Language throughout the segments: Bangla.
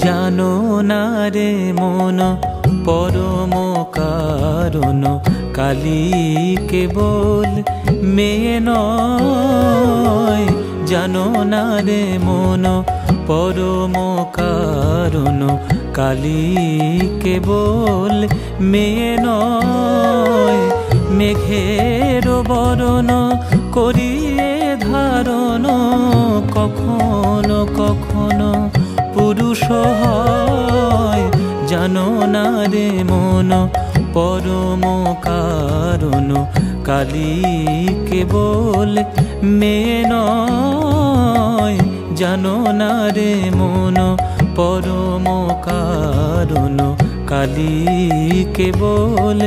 জানো না রে মন পরম কারণ কালী কেবল মেয়ে নয়। জানো না রে মন পরম কারণ কালী কেবল মেয়ে নয়। মেঘের বরণ করিয়ে ধারণ কখনো কখনো পুরুষ হয়। জানো না রে মন পরম কারণ কালী কেবল মেয়ে নয়। জানো না রে মন পরম কারণ কালী কেবল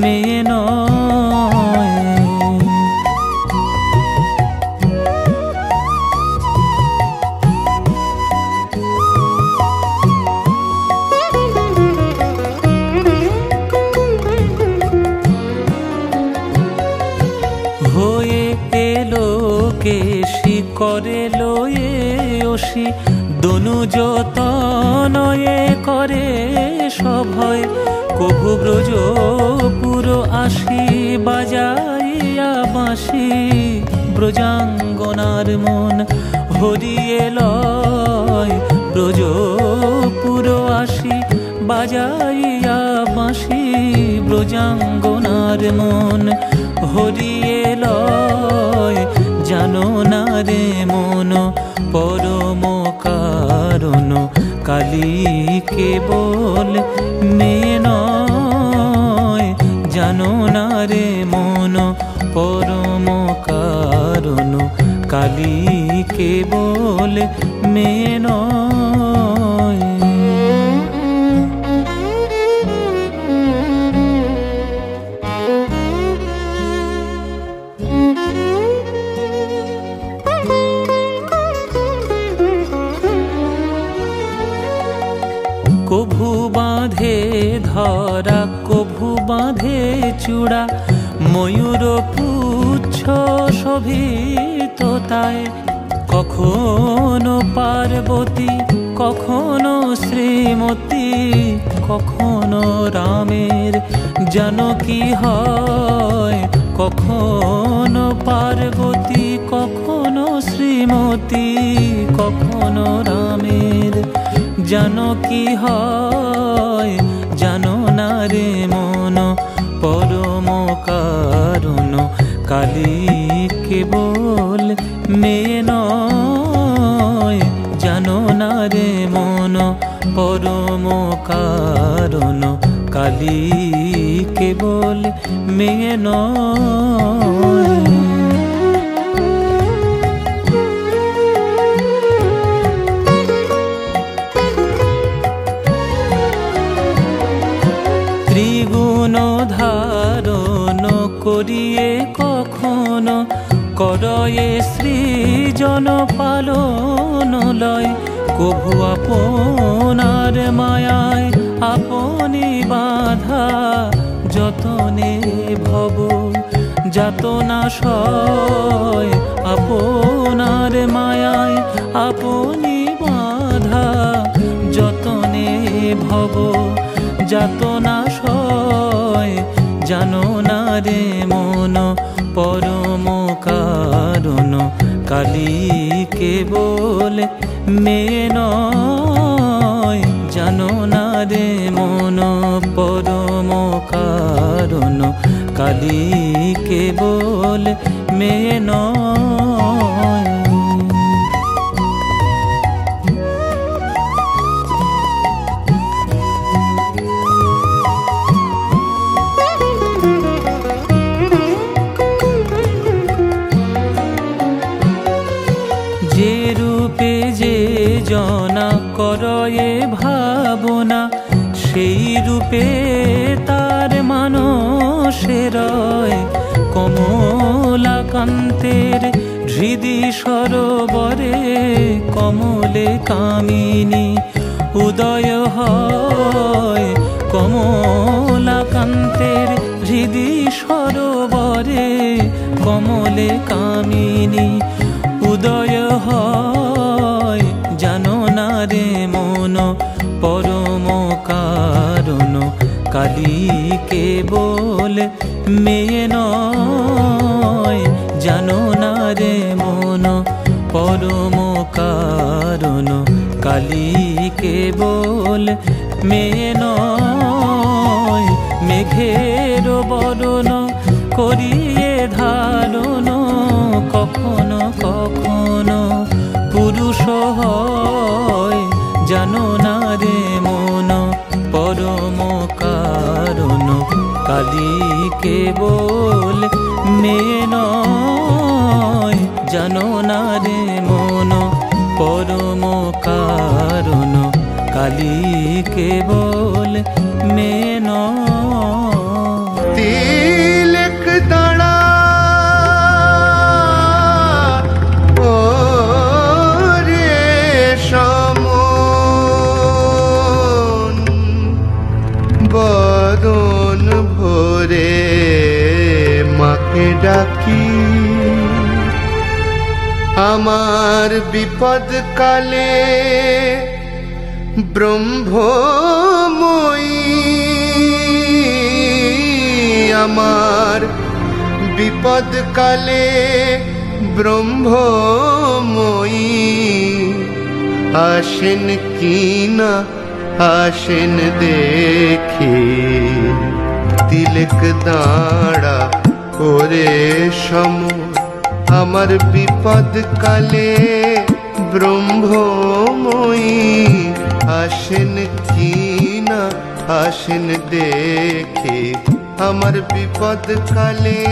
মেয়ে নয়। হয়ে এলো কেশি করে লয়ে অসি দনু যতনয়ে করে সভয়। কভু ব্রজ পুরো আসি বাজাইয়া বাঁশি ব্রজাঙ্গনার মন হরিয়ে লয়। ব্রজ পুরো আসি বাজাইয়া বাঁশি ব্রজাঙ্গনার মন হরিয়ে লয়। জানো না রে মন পরম কারণ কালী কেবল মেয়ে নয়। জানো না রে মন পরম কারণ কালী কেবল মেয়ে নয়। কভু বাঁধে ধরা কভু বাঁধে চূড়া ময়ূর পুচ্ছ শোভিত তাই। কখনো পার্বতী কখনো শ্রীমতী কখনো রামের জানকী হয়। কখনো পার্বতী কখনো শ্রীমতী কখনো রামের জানকী হয়। জানো না রে মন পরম কারণ কালী কেবল মেয়ে নয়। জানো না রে মন পরম কারণ কালী কেবল মেয়ে নয়। ত্রিগুণ ধারণ করিয়ে কখনো করয়ে সৃজন পালন লয়। কভু আপনার মায়ায় আপনি বাধা যতনে ভব যাতনা সয়। আপনার মায়ায় আপনি বাধা যতনে ভব যাতনা সয়। জানো না রে মন পরম কারণ কালী কেবল মেয়ে নয়। জানো না রে মন পরম কারণ কালী কেবল মেয়ে নয়। যে রূপে যে জনা করয়ে ভাবনা সেই রূপে তার মানসে রয়। কমলাকান্তের হৃদি সরোবরে কমলে কামিনী উদয় হয়। কমলাকান্তের হৃদি সরোবরে কমলে কামিনী উদয় হয়। জানো না রে মন পরম কারণ কালী কেবল মেয়ে নয়, জানো না রে মন পরম কারণ কালী কেবল মেয়ে নয়। মেঘের বরণ করিয়ে ধারণ কখনো কখনো পুরুষ হয়, জানো না রে মন পরম কারণ কালী কেবল মেয়ে নয়, জানো না রে মন পরম কারণ কালী কেবল মেয়ে নয়। তিলক দাঁড়া ও রেশম বদন ভরে মাকে ডাকি, আমার বিপদ কালে ব্রহ্মময়ী, আমার বিপদ কালে ব্রহ্মময়ী, আসেন কিনা আসেন দেখি, তিলক দাঁড়া ওরে সম, আমার বিপদ কালে ব্রহ্মময়ী, আসেন কিনা আসেন দেখি, আমার বিপদ কালে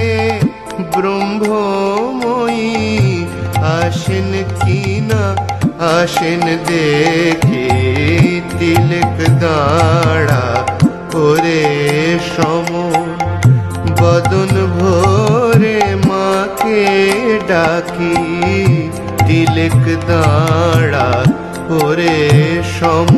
ব্রহ্মময়ী, আসেন কিনা আসেন দেখি, তিলক দাঁড়া ওরে সম, বদন ভরে মাকে ডাকি, তিলক দাঁড়া ওরে সম।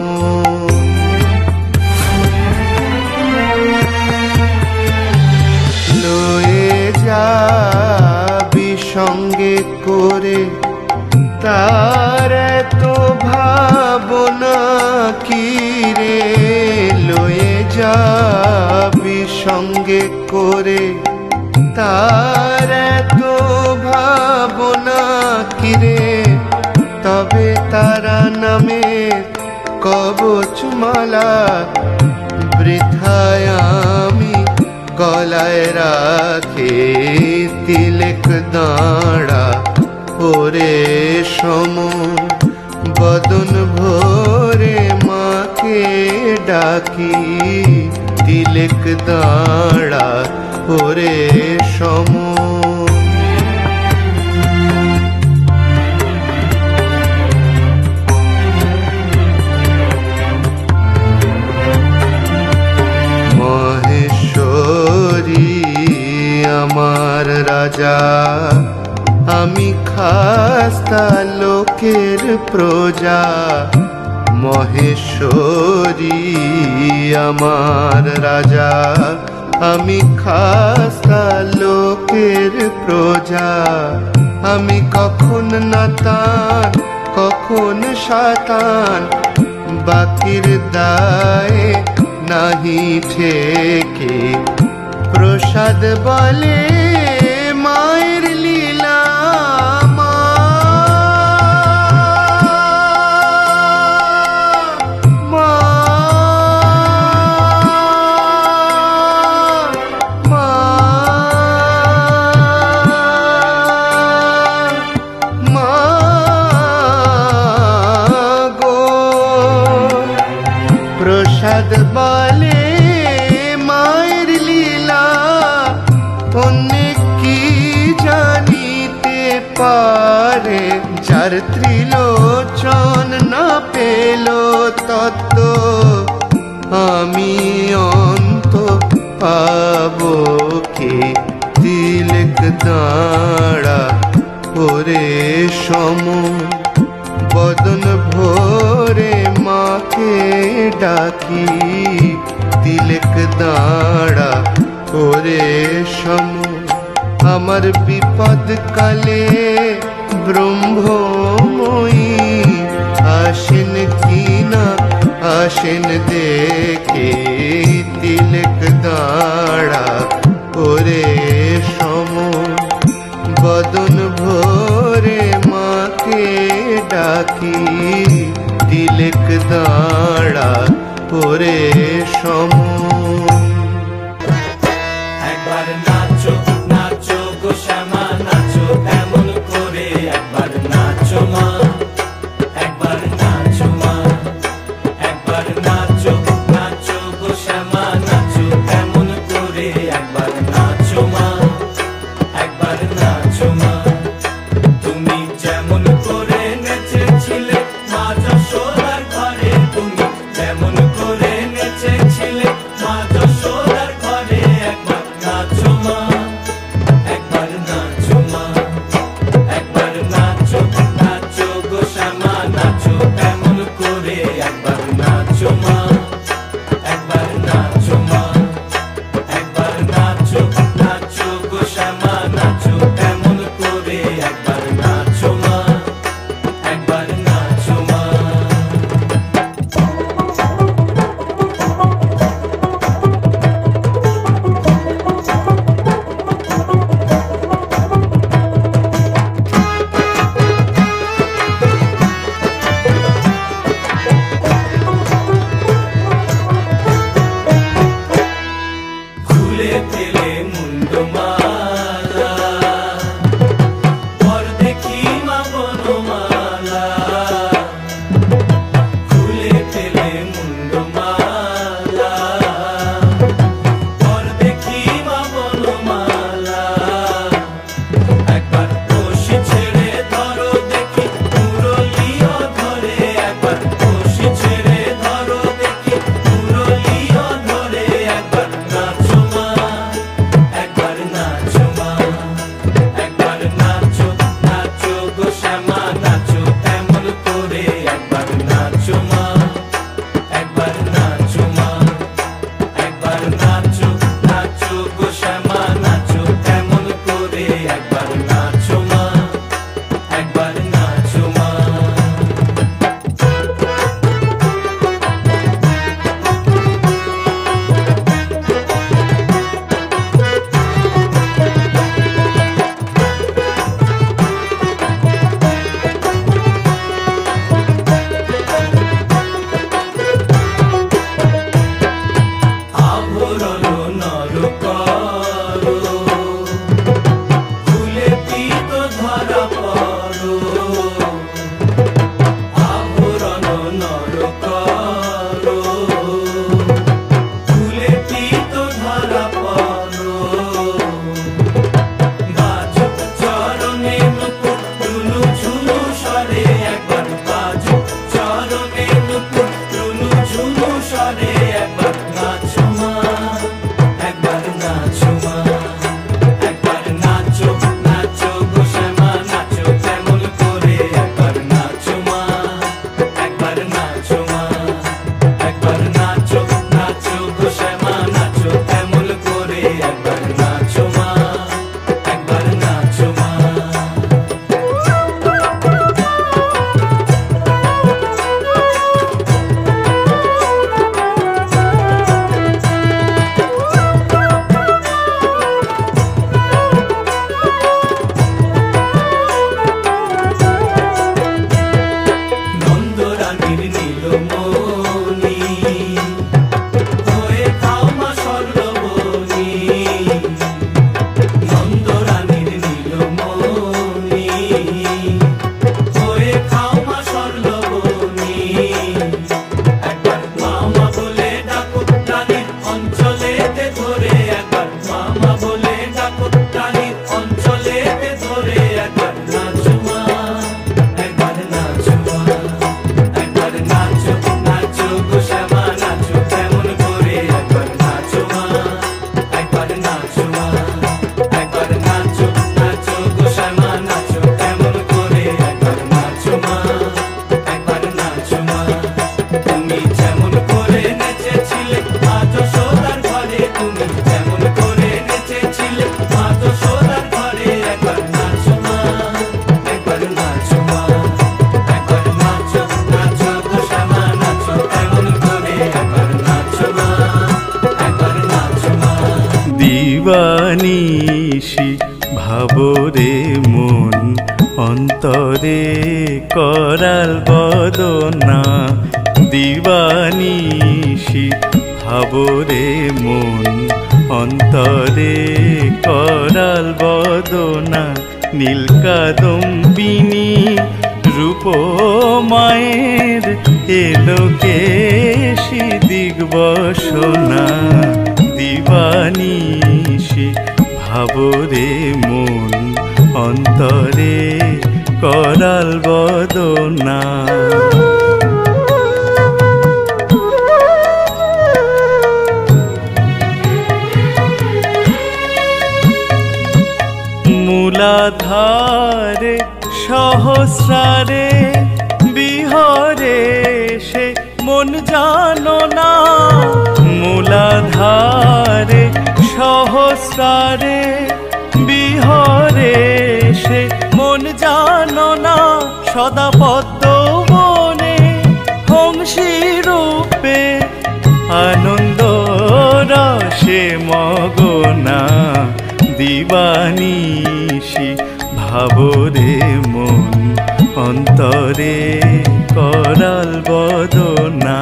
লয়ে যাবি সঙ্গে করে তার তো ভাবনা কি রে, লয়ে যাবি সঙ্গে করে তার তো ভাবনা কি রে, তবে তারা নামে কবচমালা বৃথায় আমি গলায় রাখে, তিলক দাঁড়া ওরে সম, বদন ভরে মাকে ডাকি, তিলক দাঁড়া ওরে সম। মহেশ্বরী আমার রাজা, আমি খাস্তা লোকের প্রজা, মহেশ্বরী আমার রাজা, আমি খাস্তা লোকের প্রজা, আমি কখন নাতান কখন শাতান, বাকির দায়ে নাহি ঠেকে, প্রসাদ বলে মায়ের লীলা, মা মা মা মা গো, প্রসাদ বলে মায়ের লীলা, অনেক কি জানিতে পারে, যার ত্রিলোচন না পেল তত্ত্ব, আমি অন্ত পাবো কি, তিলক দাঁড়া ওরে সম, বদন ভরে মাকে ডাকি, তিলক দাঁড়া ওরে সম, আমার বিপদ কালে ব্রহ্মময়ী, आशिन की ना आशिन देखे तिलक दाड़ा ओरे सम बदन भोरे माके डाकी तिलक दाड़ा ओरे सम একবার নাচো নাচো গো শ্যামা নাচো এমন করে একবার নাচো মা একবার নাচো মা একবার নাচো নাচো গো শ্যামা নাচো এমন করে একবার নাচো মা একবার নাচো মা তুমি যেমন করে নেচেছিলে মা যশোদার ঘরে তুমি যেমন করে নেচেছিলে মা যশোদার ঘরে একবার নাচো মা একবার নাচো মা একবার নাচো নাচো গো শ্যামা নাচো এমন করে একবার নাচো মা একবার নাচো মা একবার নাচো নাচো গো শ্যামা নাচো এমন করে একবার নাচো মা একবার নাচো মা খুলে ফেলে মুন্ডমালা পর দেখি মা বনমালা খুলে ফেলে মুন্ডমালা পর দেখি মা বনমালা একবার বসি ছেড়ে ধরো দেখি মুরলিও ধরে একবার বসি ছেড়ে ধরো দেখি মুরলিও ধরে একবার নাচো মা একবার নাচো মা একবার নাচো নাচো গো শ্যামা নাচো এমন করে একবার নাচো মা একবার নাচো মা একবার নাচো নাচো গো শ্যামা নাচো এমন করে একবার নাচো মা একবার নাচো মা অন্তরে করাল বদনা দিবানিশি ভাবরে মন অন্তরে করাল বদনা নীলকাদম্বিনী রূপ মায়ের এলোকেশি দিগ্বসনা দিবানিশি ভাবরে মন অন্তরে করাল বদনা মূলাধারে সহস্রারে বিহরে সে মন জানো না মূলাধারে সহস্রারে বিহরে সে মন জানো না সদা পদ্ম বনে হংসী রূপে আনন্দ রসে মগনা দিবানিশি ভাবরে মন অন্তরে করাল বদনা